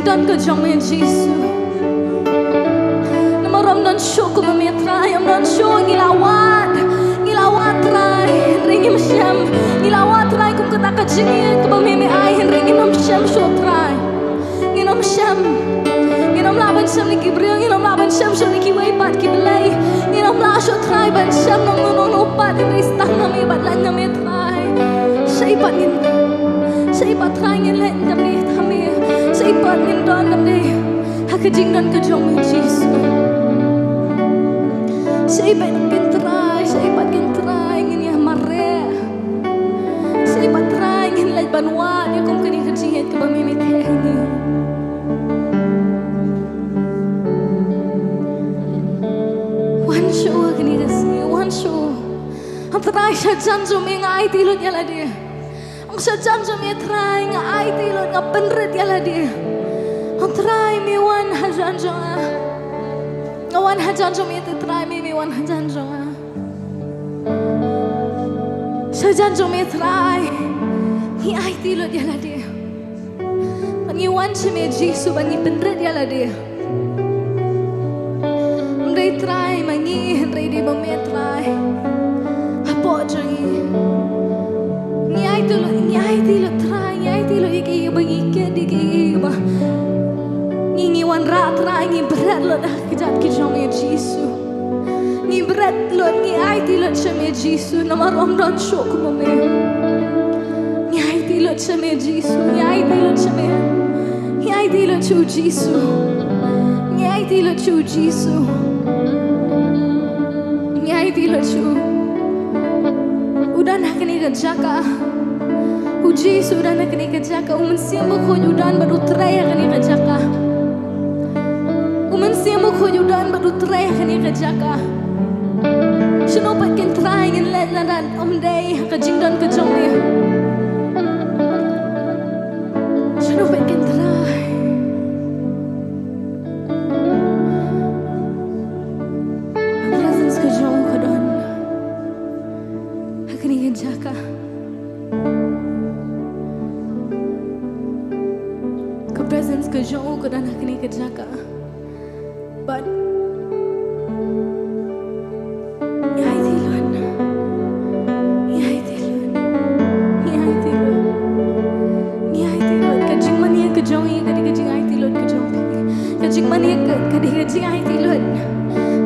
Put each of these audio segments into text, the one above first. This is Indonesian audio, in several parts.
jingdan ke jome Jesu. Namaram non syukur memetrai, am non syukur ngilawat trai, ringim syam, ngilawat trai kum kata kajingit, kebameme ai, ringim nom syam syuk trai, nginom syam, nginom laban syam ni kibriyo, nginom laban syam syam ni kiwai pat kibelai, nginom la syuk trai ban syam nong upat, ini istang nami bat lan nami trai, syaipat ngin, syaipat trai ngin len dam ni thami, syaipat ngin don dam ni, hakajing don kajong Jesu. Syaipat ngin trai, syaipat ngin trai ngin ya mare, syaipat trai ngin laj banwa, dia kum kini kajinget ke bami miteni. Wan show kini kasi, wan show. Ang trai syajan jumi ngai tilot yala dia. Ang syajan jumi trai ngai tilot ngapenret yala dia. Ang trai mi wan hajan jonga. Ngawan hajan jumi itu trai mi wan hajan jonga. Syajan jumi trai ngai tilot yala dia. Bangi wan cime Jesu bangi penret yala dia. Ndai trai mangi ndai di bametrai. Apo jangi. Ngai tilot trai ngai tilot iki bangi ke diki ba. Ngi wan ra trai ngi berat lot kejat kijong Jesu. Ngi berat lot ngai tilot cime Jesu nama rom don syok kumome. Ngai tilot cime Jesu, ngai tilot cime. Ngai tilot chu Jesu. Ngai tilot chu Jesu. Ngai tilot chu. Udan hakni kejaka. Jesu udan hakni kejaka. Umen siamo khoj udan baru tray hakni kejaka. Umen siamo khoj udan baru tray hakni kejaka. Shino pat ken try ngin let ladan day hakajingdan kejong ni. Shino pat ken try. Presence kejong kadon. Hakni kejaka. Ke presence kejong kadon hakni kejaka. But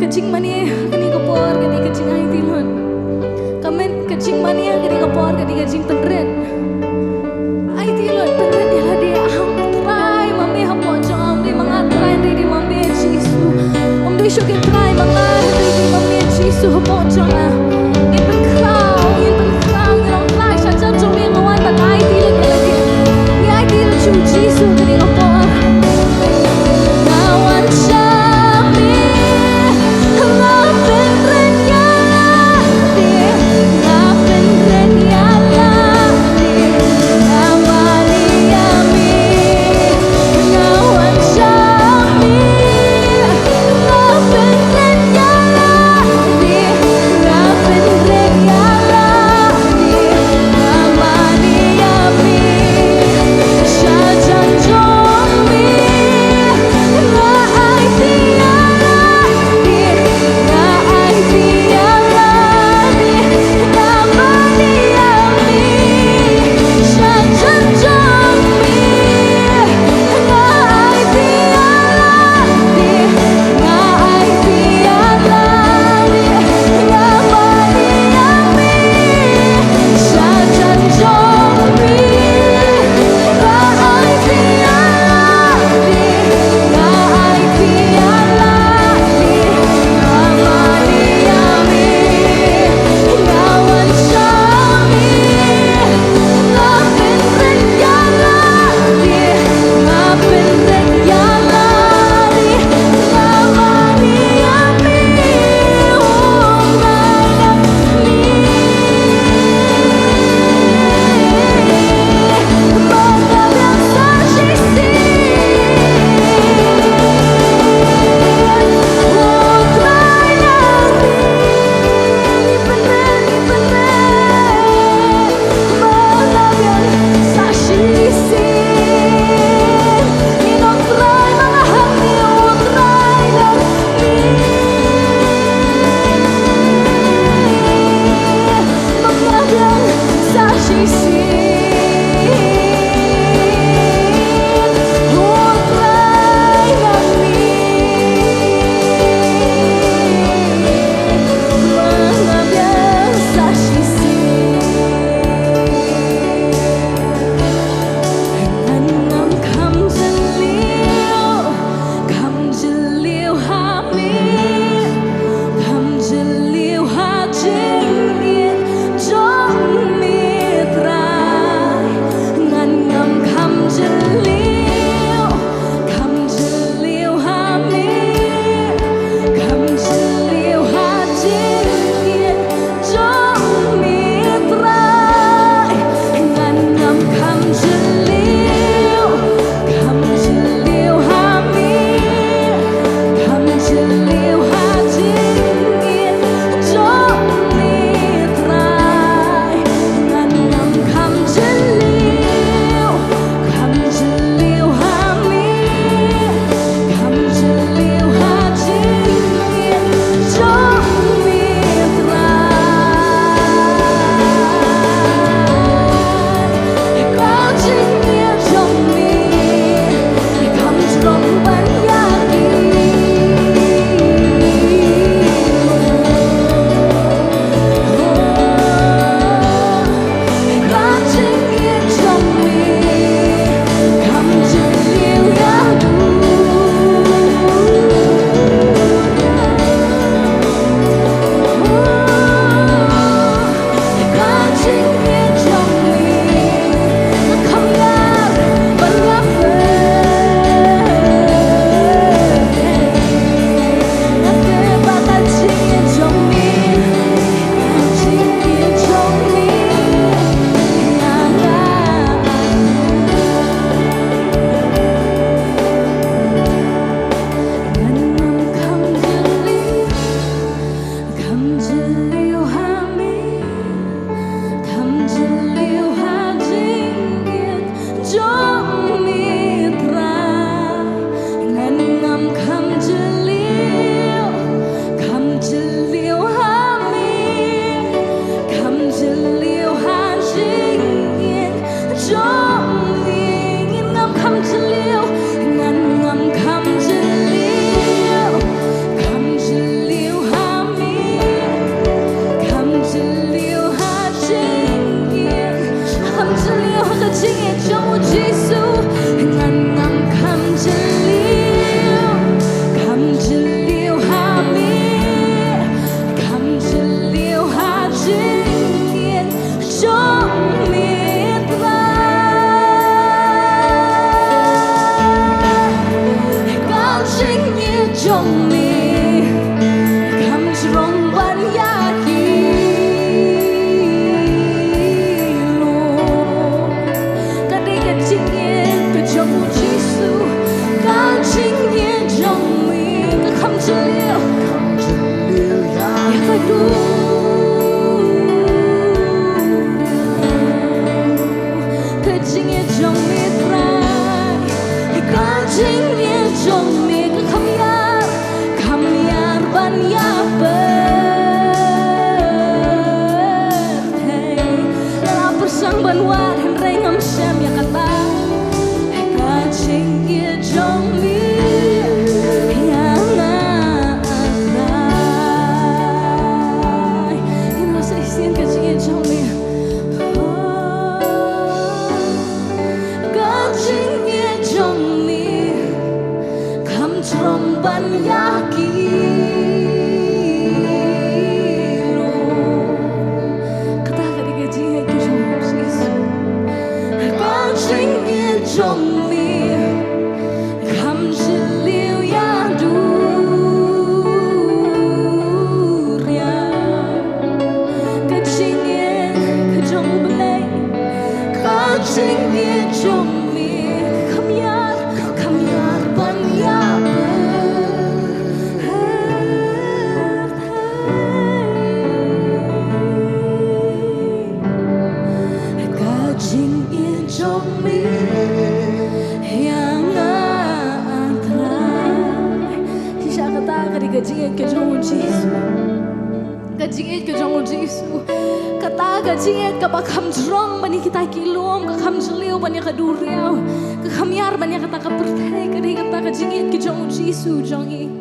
kecing mani kani kapor kani kecing ai tilon kamen kecing mani kani kapor kani kecing penret ai tilon penret dia dia am try mami hapo jong di mga try di mami Jesu om di shoke try mga di mami Jesu hapo jong ipen krau ngong try sa jam jong mi ngawan ta ai tilon dia dia ni ai tilon chu Jesu kani kapor ngawan siya. liêu hà mi kham liêu hà jing yên trong mi tra ngàn ngam kham liêu hà mi kham liêu hà jing yên trong mi ngam kham liêu ngàn ngam kham trong một Giêsu ngàn ngàn kham liêu hà mi kham liêu hà jing yên trong mi tra cao jing yên trong mi kham trong ban ya Banwat Henry ngam syam ya kata kacing ye jong mi yang atai ino sa isin kacing ye jong mi kacing ye jong mi kam trong ban yaki trong mi kham liêu ya du ria cái chính yên cái trong play cái chính yên trong mi kham yar ban ya cái chính yên trong mi kajinget ke jong Giêsu kajinget ke jong Giêsu kata kajinget ka bakham jrong bani kita kilom ka kham jliu bani ka duriau ka kham yar bani kata ka perthai kadai kata kajinget ke jong Giêsu jongi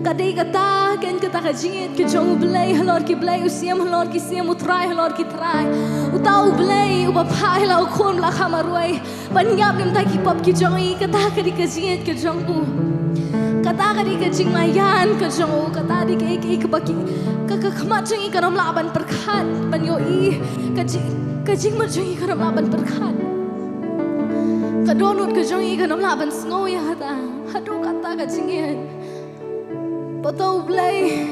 kadai kata ken kata kajinget ke jong blai halor ki blai usiam halor ki siam utrai halor ki trai utau blai uba phai la khom la khamaroi ban yap nim ta ki pop ki jongi kata kadai kajinget ke jong u kata kadi kajing mayan kajong kata di ke baki kemacing ikan laban perkat banyoi kajing macing ikan laban perkat kadonut kajong ikan laban snow ya kata hadu kata kajingin potau blai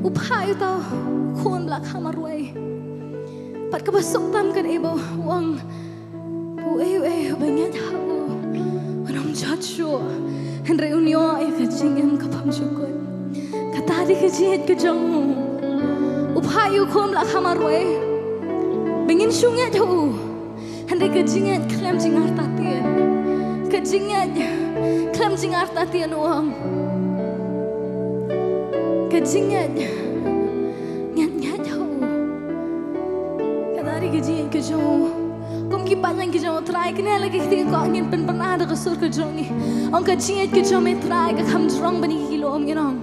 upai tau kon lak hamarway pat kabasok tam kan ibo wang banyak hau Joshua Henry unyo ay kajingin kapam syukun kata di kajit kajong upayu kom la kamarwe bengin syunget hu Henry kajinget klem jingar tatian kajinget klem jingar tatian uang kajinget nyat hu kata di kajit kajong ki panjang ki jong try kene lagi ki ko angin pen pernah ada kesur ke jongi ong ka chiet ki jong me try ka kham jrong bani ki lo om ginong